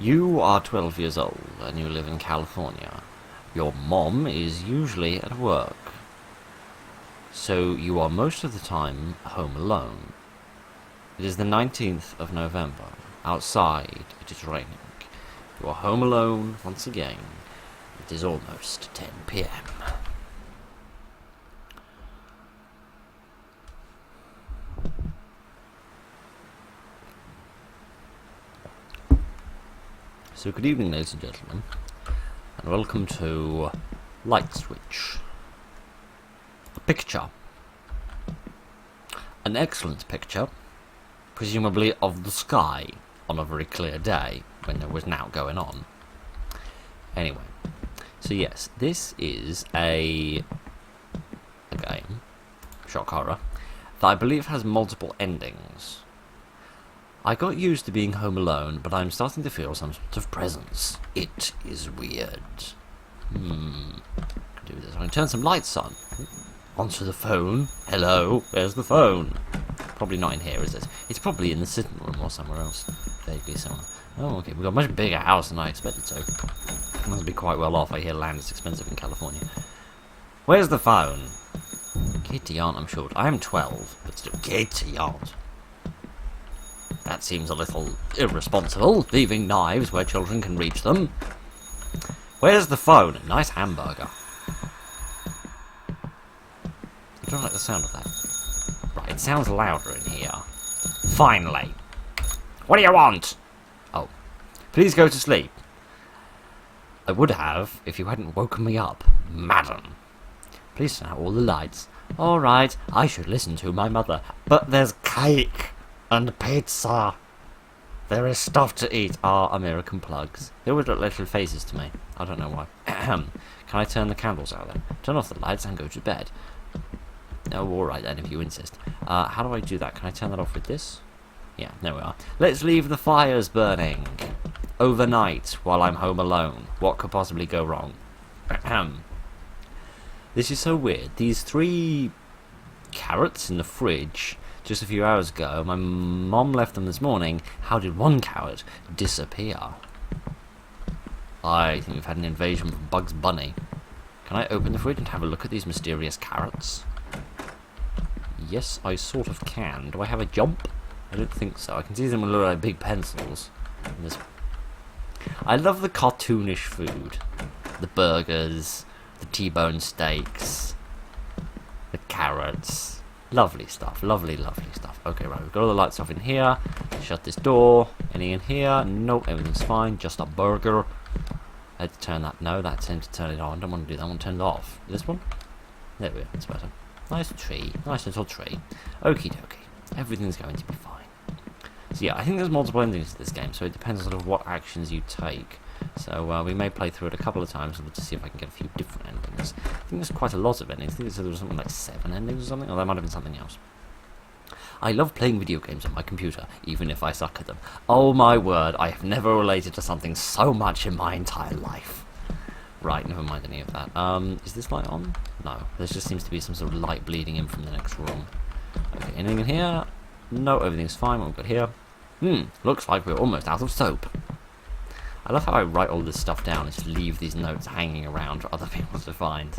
You are 12 years old and you live in California. Your mom is usually at work. So you are most of the time home alone. It is the 19th of November. Outside, it is raining. You are home alone once again. It is almost 10 p.m. So good evening, ladies and gentlemen, and welcome to Light Switch. A picture. An excellent picture, presumably of the sky on a very clear day when there was naught going on. Anyway, so yes, this is a game, shock horror, that I believe has multiple endings. I got used to being home alone, but I'm starting to feel some sort of presence. It is weird. Can do this. I can turn some lights on. Onto the phone. Hello, where's the phone? Probably not in here, is it? It's probably in the sitting room or somewhere else. Vaguely somewhere. Oh, okay. We've got a much bigger house than I expected to. Must be quite well off. I hear land is expensive in California. Where's the phone? Kitty aunt, I'm short. I am 12, but still kitty aunt. That seems a little irresponsible, leaving knives where children can reach them. Where's the phone? A nice hamburger. I don't like the sound of that. Right, it sounds louder in here. Finally. What do you want? Oh. Please go to sleep. I would have, if you hadn't woken me up, madam. Please turn out all the lights. All right, I should listen to my mother. But there's cake. And pizza. There is stuff to eat. American plugs. They always look like little faces to me. I don't know why. Can I turn the candles out then? Turn off the lights and go to bed. Oh, alright then, if you insist. How do I do that? Can I turn that off with this? Yeah, there we are. Let's leave the fires burning. Overnight, while I'm home alone. What could possibly go wrong? This is so weird. These 3 carrots in the fridge just a few hours ago, my mom left them this morning. How did one carrot disappear? I think we've had an invasion from Bugs Bunny. Can I open the fridge and have a look at these mysterious carrots? Yes, I sort of can. Do I have a jump? I don't think so. I can see them look like big pencils. I love the cartoonish food. The burgers, the T-bone steaks, the carrots. Lovely stuff, lovely, lovely stuff. Okay, right, we've got all the lights off in here. Shut this door. Any in here? Nope, everything's fine. Just a burger. Let's turn that. No, that's to turn it on. I don't want to do that. I want to turn it off. This one? There we go. That's better. Nice tree. Nice little tree. Okie dokie. Everything's going to be fine. So yeah, I think there's multiple endings to this game, so it depends on sort of what actions you take. So we may play through it a couple of times to see if I can get a few different endings. I think there's quite a lot of endings. I think there was something like 7 endings or something, or there might have been something else. I love playing video games on my computer, even if I suck at them. Oh my word, I have never related to something so much in my entire life. Right, never mind any of that. Is this light on? No, there just seems to be some sort of light bleeding in from the next room. Okay, anything in here? No, everything's fine. What we've got here? Looks like we're almost out of soap. I love how I write all this stuff down and just leave these notes hanging around for other people to find.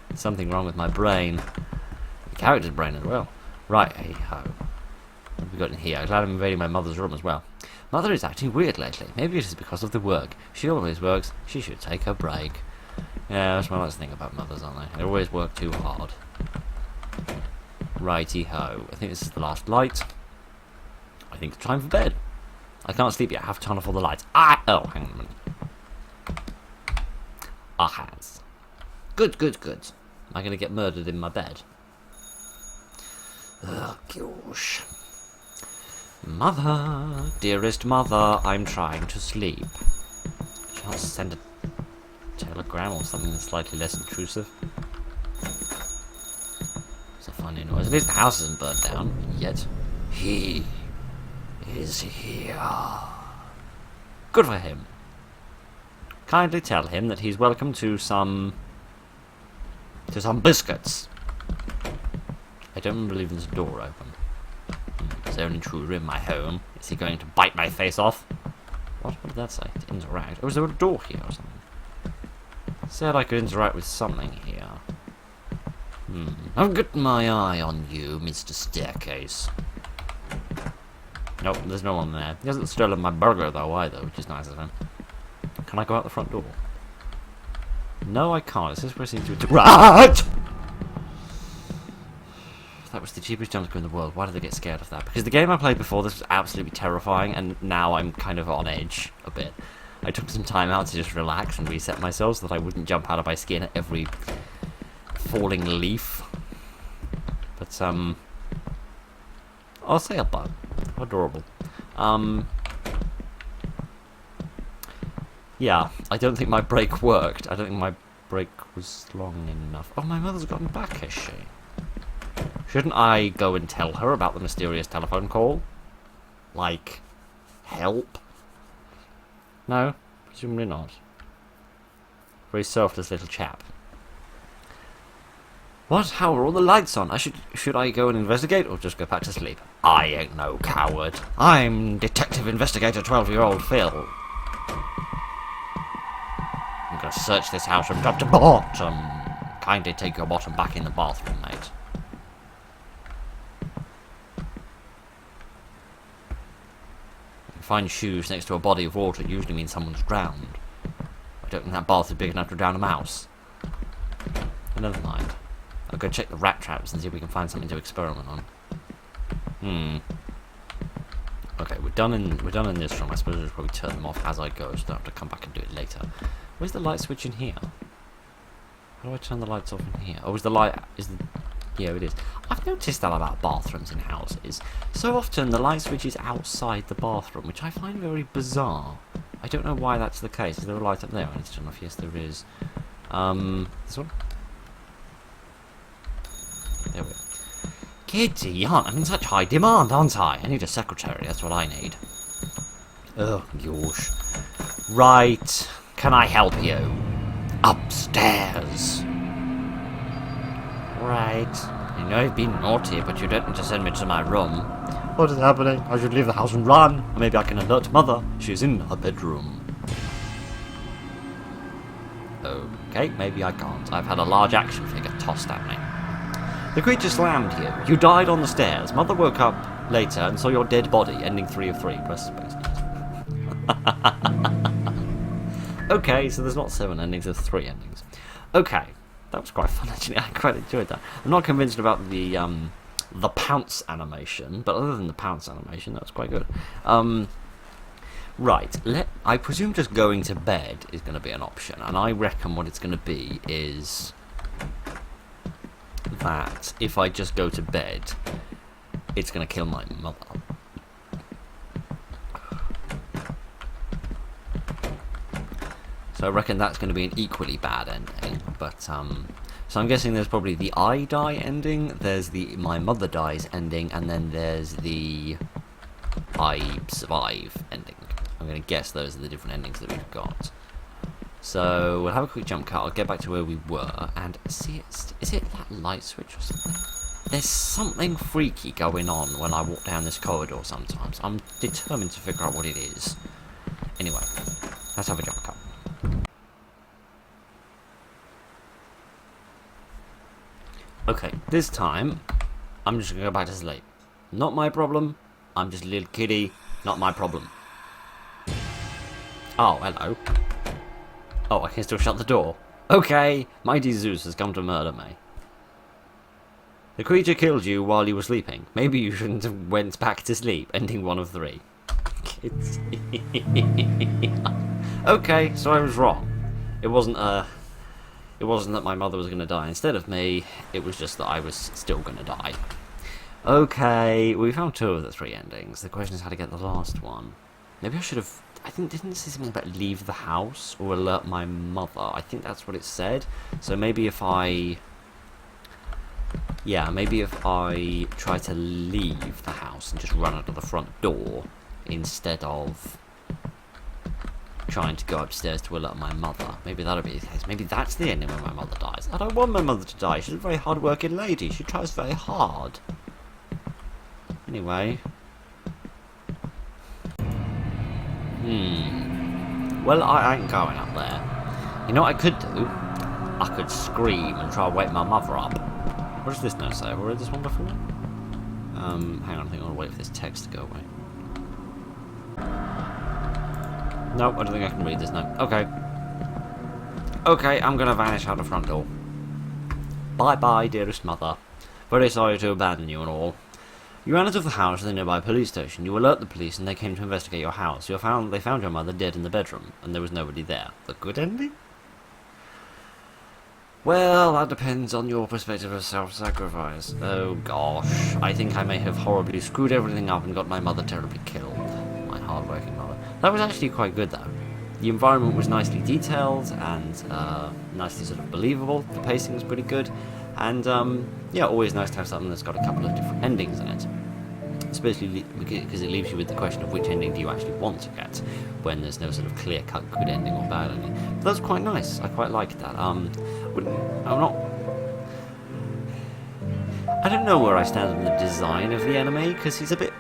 There's something wrong with my brain. The character's brain as well. Right, hey ho. What have we got in here? I'm glad I'm invading my mother's room as well. Mother is acting weird lately. Maybe it is because of the work. She always works. She should take a break. Yeah, that's my last thing about mothers, aren't they? They always work too hard. Righty ho. I think this is the last light. I think it's time for bed. I can't sleep yet. I have to turn off all the lights. Oh, hang on a minute. Has. Good, good, good. Am I going to get murdered in my bed? Oh, gosh. Mother, dearest mother, I'm trying to sleep. Shall I send a telegram or something slightly less intrusive? It's a funny noise. At least the house isn't burnt down yet. He is here. Good for him. Kindly tell him that he's welcome to some biscuits. I don't remember leaving this door open. Is there an intruder in my home? Is he going to bite my face off? What did that say? To interact. Oh, was there a door here or something? It said I could interact with something here. I've got my eye on you, Mr. Staircase. Nope, there's no one there. He hasn't stolen my burger though either, which is nice of him. Can I go out the front door? No, I can't. It says proceed to interact! That was the cheapest jump scare in the world. Why did I get scared of that? Because the game I played before this was absolutely terrifying, and now I'm kind of on edge a bit. I took some time out to just relax and reset myself so that I wouldn't jump out of my skin at every falling leaf. But, I'll say a bug. Adorable. Yeah, I don't think my break worked. I don't think my break was long enough. Oh, my mother's gotten back, has she? Shouldn't I go and tell her about the mysterious telephone call? Like, help? No, presumably not. Very selfless little chap. What? How are all the lights on? Should I go and investigate or just go back to sleep? I ain't no coward. I'm Detective Investigator 12-year-old Phil. I'm gonna search this house from top to bottom. Kindly take your bottom back in the bathroom, mate. Find shoes next to a body of water usually means someone's drowned. I don't think that bath is big enough to drown a mouse. Never mind. I'll go check the rat traps and see if we can find something to experiment on. Okay, we're done in this room. I suppose I'll just probably turn them off as I go, so I don't have to come back and do it later. Where's the light switch in here? How do I turn the lights off in here? Oh, yeah, it is. I've noticed that about bathrooms in houses. So often the light switch is outside the bathroom, which I find very bizarre. I don't know why that's the case. Is there a light up there? I need to turn off. Yes, there is. This one? There we go. Kitty, I'm in such high demand, aren't I? I need a secretary, that's what I need. Oh, gosh. Right. Can I help you? Upstairs. Right. I know I've been naughty, but you don't need to send me to my room. What is happening? I should leave the house and run. Or maybe I can alert Mother. She's in her bedroom. Okay, maybe I can't. I've had a large action figure tossed at me. The creature slammed you. You died on the stairs. Mother woke up later and saw your dead body, ending 3 of 3. Press space. Okay, so there's not 7 endings, there's 3 endings. Okay. That was quite fun, actually. I quite enjoyed that. I'm not convinced about the pounce animation, but other than the pounce animation, that was quite good. Right, I presume just going to bed is going to be an option, and I reckon what it's going to be is that if I just go to bed, it's going to kill my mother. So I reckon that's going to be an equally bad ending, but, so I'm guessing there's probably the I die ending, there's the my mother dies ending, and then there's the I survive ending. I'm going to guess those are the different endings that we've got. So we'll have a quick jump cut, I'll get back to where we were, and see, is it that light switch or something? There's something freaky going on when I walk down this corridor sometimes. I'm determined to figure out what it is. Anyway, let's have a jump cut. Okay, this time, I'm just going to go back to sleep. Not my problem. I'm just a little kiddie. Not my problem. Oh, hello. Oh, I can still shut the door. Okay, mighty Zeus has come to murder me. The creature killed you while you were sleeping. Maybe you shouldn't have went back to sleep. Ending 1 of 3. Kids. Okay, so I was wrong. It wasn't that my mother was going to die instead of me, it was just that I was still going to die. Okay, we found 2 of the 3 endings. The question is how to get the last one. Maybe I should have... didn't it say something about leave the house or alert my mother? I think that's what it said. So maybe if I... yeah, maybe if I try to leave the house and just run out of the front door instead of trying to go upstairs to alert my mother. Maybe that'll be the case. Maybe that's the ending when my mother dies. I don't want my mother to die. She's a very hard-working lady. She tries very hard. Anyway. Well, I ain't going up there. You know what I could do? I could scream and try to wake my mother up. What does this note say? Have I read this one before? Hang on, I think I want to wait for this text to go away. Nope, I don't think I can read this note. Okay. Okay, I'm gonna vanish out the front door. Bye-bye, dearest mother. Very sorry to abandon you and all. You ran out of the house to the nearby police station. You alert the police and they came to investigate your house. They found your mother dead in the bedroom, and there was nobody there. The good ending? Well, that depends on your perspective of self-sacrifice. Oh gosh, I think I may have horribly screwed everything up and got my mother terribly killed. My hard-working mother. That was actually quite good though. The environment was nicely detailed and nicely sort of believable. The pacing was pretty good. And yeah, always nice to have something that's got a couple of different endings in it. Especially because it leaves you with the question of which ending do you actually want to get when there's no sort of clear-cut good ending or bad ending. But that's quite nice. I quite like that. I don't know where I stand on the design of the enemy because he's a bit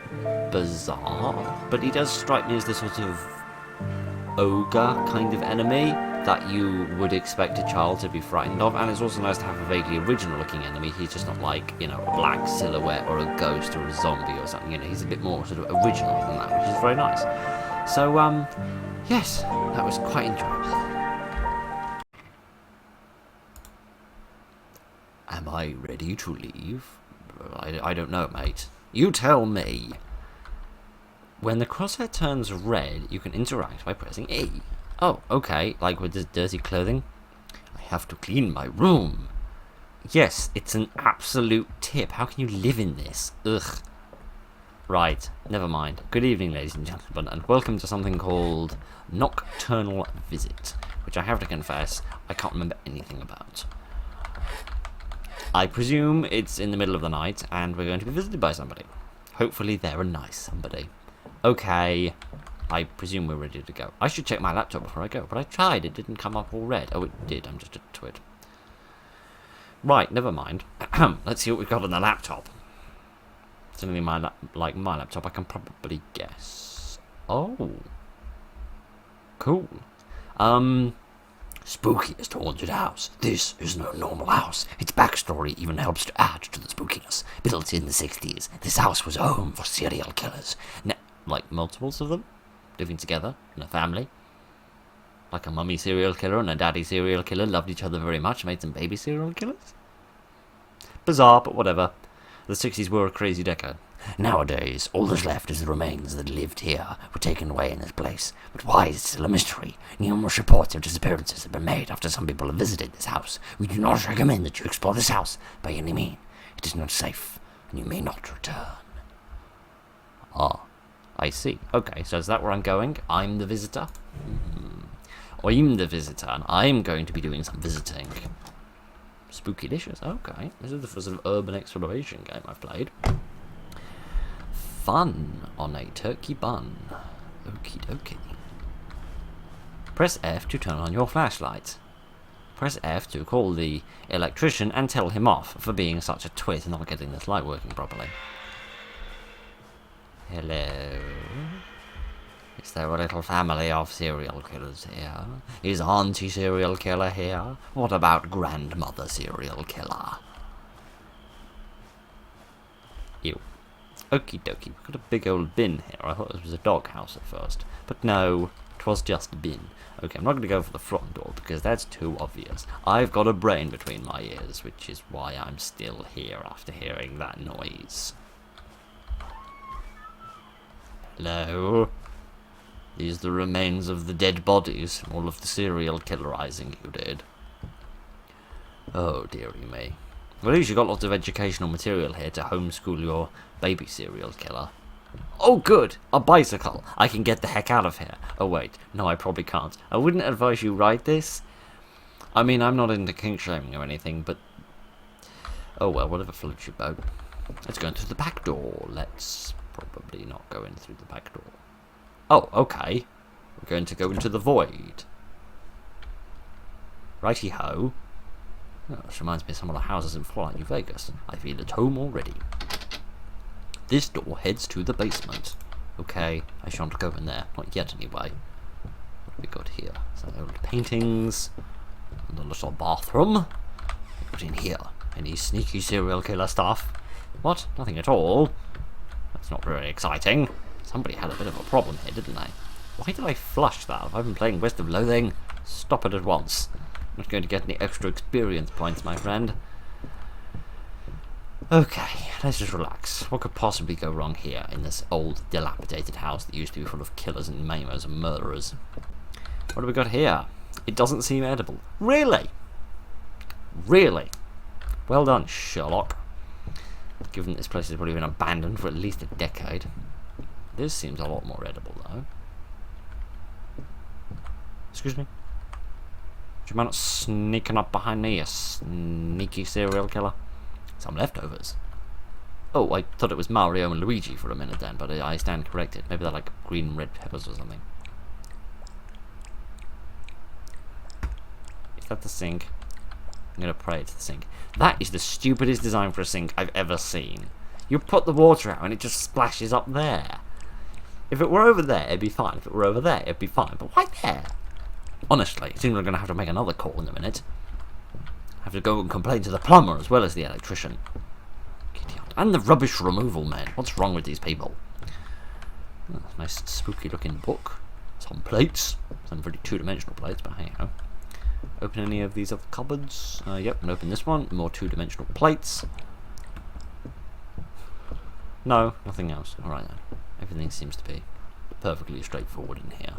bizarre, but he does strike me as the sort of ogre kind of enemy that you would expect a child to be frightened of, and it's also nice to have a vaguely original looking enemy. He's just not like, you know, a black silhouette or a ghost or a zombie or something, you know, he's a bit more sort of original than that, which is very nice. So, yes, that was quite enjoyable. Am I ready to leave? I don't know, mate. You tell me. When the crosshair turns red, you can interact by pressing E. Oh, okay, like with this dirty clothing. I have to clean my room. Yes, it's an absolute tip. How can you live in this? Ugh. Right, never mind. Good evening, ladies and gentlemen, and welcome to something called Nocturnal Visit, which I have to confess, I can't remember anything about. I presume it's in the middle of the night, and we're going to be visited by somebody. Hopefully they're a nice somebody. Okay, I presume we're ready to go. I should check my laptop before I go, but I tried, it didn't come up all red. Oh, it did, I'm just a twit. Right, never mind. Let's see what we've got on the laptop. Something like my laptop, I can probably guess. Oh. Cool. Spookiest haunted house. This is no normal house. Its backstory even helps to add to the spookiness. Built in the 60s, this house was a home for serial killers. Like multiples of them? Living together in a family? Like a mummy serial killer and a daddy serial killer loved each other very much and made some baby serial killers? Bizarre, but whatever. The 60s were a crazy decade. Nowadays, all that's left is the remains that lived here were taken away in this place. But why is it still a mystery? Numerous reports of disappearances have been made after some people have visited this house. We do not recommend that you explore this house by any means. It is not safe, and you may not return. Ah, I see. Okay, so is that where I'm going? I'm the visitor? I'm the visitor, and I'm going to be doing some visiting. Spooky-licious, okay. This is the first sort of urban exploration game I've played. Fun on a turkey bun. Okie dokie. Press F to turn on your flashlight. Press F to call the electrician and tell him off for being such a twit and not getting this light working properly. Hello? Is there a little family of serial killers here? Is Auntie serial killer here? What about grandmother serial killer? Ew. Okie dokie, we've got a big old bin here. I thought this was a doghouse at first. But no, 'twas just a bin. Okay, I'm not going to go for the front door because that's too obvious. I've got a brain between my ears, which is why I'm still here after hearing that noise. Hello? These are the remains of the dead bodies from all of the serial killerizing you did. Oh, dearie me. Well, at least you got lots of educational material here to homeschool your baby serial killer. Oh, good! A bicycle! I can get the heck out of here. Oh, wait. No, I probably can't. I wouldn't advise you ride this. I mean, I'm not into kink-shaming or anything, but... oh, well, whatever floats your boat. Let's go in through the back door. Let's probably not go in through the back door. Oh, okay. We're going to go into the void. Righty-ho. Oh, this reminds me of some of the houses in Fallout New Vegas. I feel at home already. This door heads to the basement. Okay, I shan't go in there. Not yet, anyway. What have we got here? Some old paintings. And a little bathroom. What's in here? Any sneaky serial killer stuff? What? Nothing at all. That's not very exciting. Somebody had a bit of a problem here, didn't they? Why did I flush that? I've been playing West of Loathing. Stop it at once. Not going to get any extra experience points, my friend. Okay, let's just relax. What could possibly go wrong here in this old, dilapidated house that used to be full of killers and maimers and murderers? What have we got here? It doesn't seem edible. Really? Really? Well done, Sherlock. Given this place has probably been abandoned for at least a decade. This seems a lot more edible, though. Excuse me? Do you mind not sneaking up behind me, you sneaky serial killer? Some leftovers. Oh, I thought it was Mario and Luigi for a minute then, but I stand corrected. Maybe they're like green and red peppers or something. Is that the sink? I'm going to pray it's the sink. That is the stupidest design for a sink I've ever seen. You put the water out and it just splashes up there. If it were over there, it'd be fine. If it were over there, it'd be fine. But why there? Honestly, it seems we're going to have to make another call in a minute. I have to go and complain to the plumber as well as the electrician. And the rubbish removal men. What's wrong with these people? Oh, nice spooky looking book. Some plates. Some pretty two-dimensional plates, but hey, you know. Open any of these other cupboards. Yep, and open this one. More two-dimensional plates. No, nothing else. Alright then. Everything seems to be perfectly straightforward in here.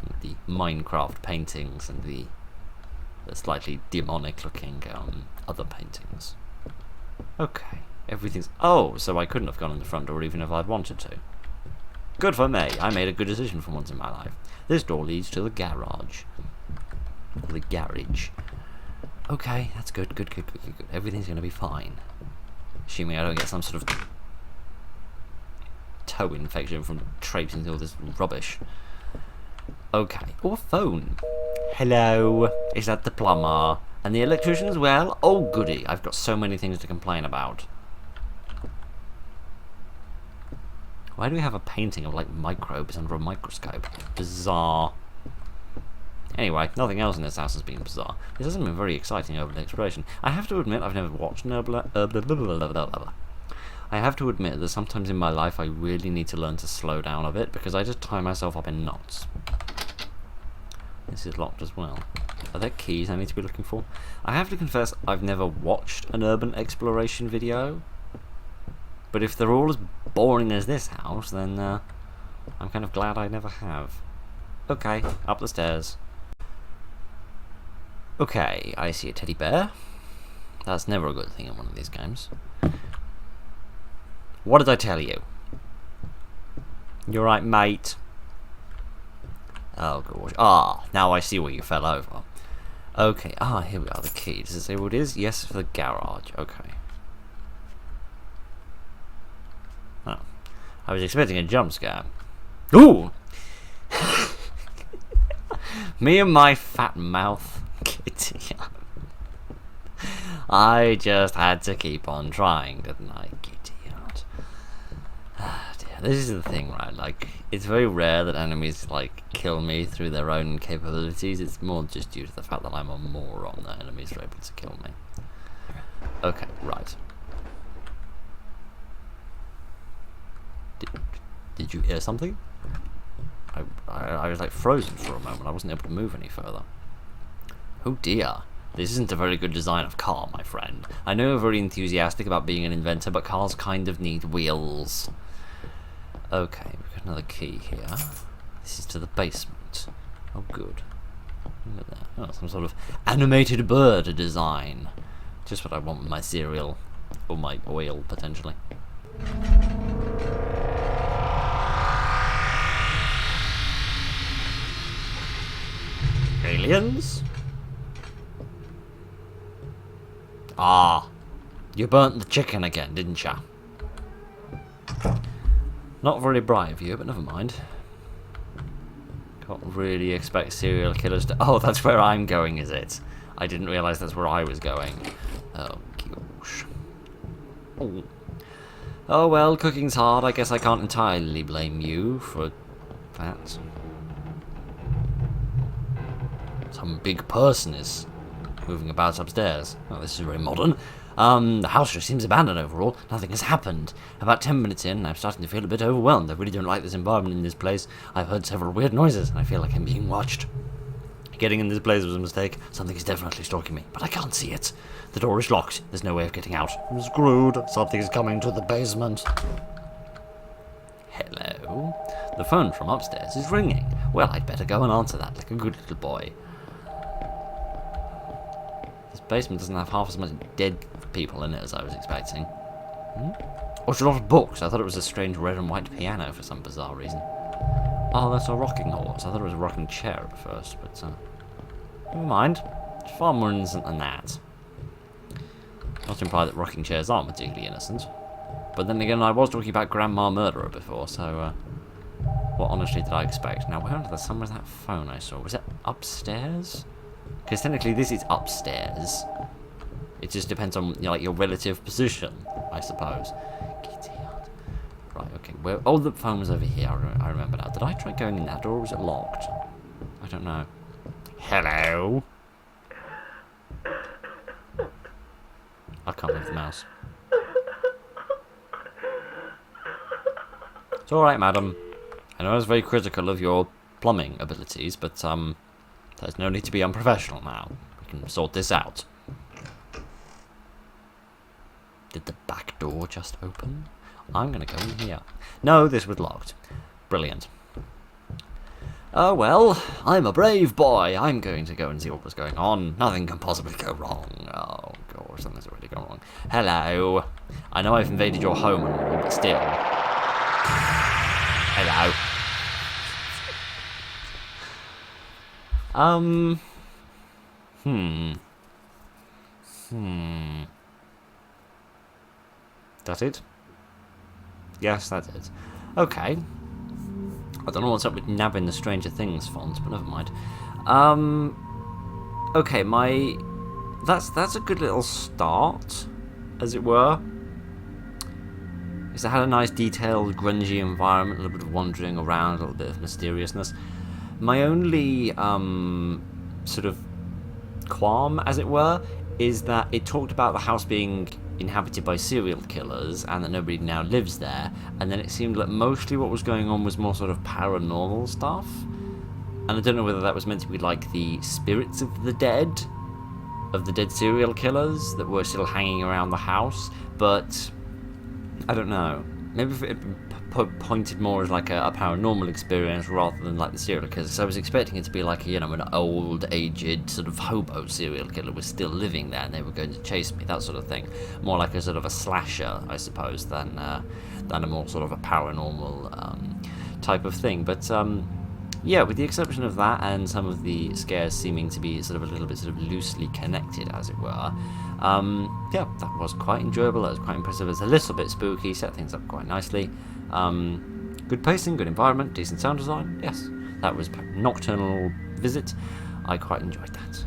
With the Minecraft paintings and the slightly demonic looking other paintings. Okay, everything's... Oh, so I couldn't have gone in the front door even if I'd wanted to. Good for me. I made a good decision for once in my life. This door leads to the garage. Or the garage. Okay, that's good, good. Everything's going to be fine. Assuming I don't get some sort of toe infection from traipsing through all this rubbish. Okay. Or a phone. Hello. Is that the plumber? And the electrician as well? Oh, goody. I've got so many things to complain about. Why do we have a painting of, like, microbes under a microscope? Bizarre. Anyway, nothing else in this house has been bizarre. This hasn't been very exciting over the exploration. I have to admit, I've never watched I have to admit that sometimes in my life I really need to learn to slow down a bit because I just tie myself up in knots. This is locked as well. Are there keys I need to be looking for? I have to confess I've never watched an urban exploration video. But if they're all as boring as this house, then I'm kind of glad I never have. Okay, up the stairs. Okay, I see a teddy bear. That's never a good thing in one of these games. What did I tell you? You're right, mate. Oh, gosh. Ah, now I see where you fell over. Okay, here we are, the key. Does it say what it is? Yes, for the garage. Okay. Oh. I was expecting a jump scare. Ooh! Me and my fat mouth. Kitty. I just had to keep on trying, didn't I? Kitty. This is the thing, right? Like, it's very rare that enemies, like, kill me through their own capabilities. It's more just due to the fact that I'm a moron that enemies are able to kill me. Okay, right. Did you hear something? I was, like, frozen for a moment. I wasn't able to move any further. Oh, dear. This isn't a very good design of car, my friend. I know you're very enthusiastic about being an inventor, but cars kind of need wheels. Okay, we've got another key here. This is to the basement. Oh, good. Look at that. Oh, some sort of animated bird design. Just what I want with my cereal. Or my oil, potentially. Aliens? Ah, you burnt the chicken again, didn't ya? Not very bright of you, but never mind. Can't really expect serial killers to... Oh, that's where I'm going, is it? I didn't realise that's where I was going. Oh, gosh. Oh. Oh well, cooking's hard. I guess I can't entirely blame you for that. Some big person is moving about upstairs. Oh, this is very modern. The house just seems abandoned overall. Nothing has happened. About 10 minutes in, I'm starting to feel a bit overwhelmed. I really don't like this environment in this place. I've heard several weird noises, and I feel like I'm being watched. Getting in this place was a mistake. Something is definitely stalking me, but I can't see it. The door is locked. There's no way of getting out. I'm screwed. Something is coming to the basement. Hello? The phone from upstairs is ringing. Well, I'd better go and answer that like a good little boy. This basement doesn't have half as much dead people in it as I was expecting. Or it's a lot of books. I thought it was a strange red and white piano for some bizarre reason. Oh, that's a rocking horse. I thought it was a rocking chair at first, but never mind. It's far more innocent than that. Not to imply that rocking chairs aren't particularly innocent. But then again, I was talking about Grandma Murderer before, so what honestly did I expect? Now, where under the sun was that phone I saw? Was it upstairs? Because technically this is upstairs. It just depends on, you know, like your relative position, I suppose. Right, okay. Where? Oh, the phone was over here. I remember now. Did I try going in that door, or was it locked? I don't know. Hello? I can't move the mouse. It's alright, madam. I know I was very critical of your plumbing abilities, but there's no need to be unprofessional now. We can sort this out. Did the back door just open? I'm going to go in here. No, this was locked. Brilliant. Oh well, I'm a brave boy. I'm going to go and see what was going on. Nothing can possibly go wrong. Oh god, something's already gone wrong. Hello. I know I've invaded your home and all, but still. Hello. That's it? Yes, that's it. Okay. I don't know what's up with nabbing the Stranger Things font, but never mind. Okay, that's a good little start, as it were. Because it had a nice detailed, grungy environment, a little bit of wandering around, a little bit of mysteriousness. My only sort of qualm, as it were, is that it talked about the house being inhabited by serial killers and that nobody now lives there, and then it seemed like mostly what was going on was more sort of paranormal stuff, and I don't know whether that was meant to be like the spirits of the dead serial killers that were still hanging around the house, but I don't know. Maybe if it pointed more as like a paranormal experience rather than like the serial killers. So I was expecting it to be like, you know, an old, aged sort of hobo serial killer was still living there and they were going to chase me, that sort of thing. More like a sort of a slasher, I suppose, than a more sort of a paranormal type of thing. But yeah, with the exception of that and some of the scares seeming to be sort of a little bit sort of loosely connected, as it were, yeah, that was quite enjoyable. That was quite impressive. It's a little bit spooky, set things up quite nicely. Good pacing, good environment, decent sound design. Yes, that was Nocturnal Visit. I quite enjoyed that.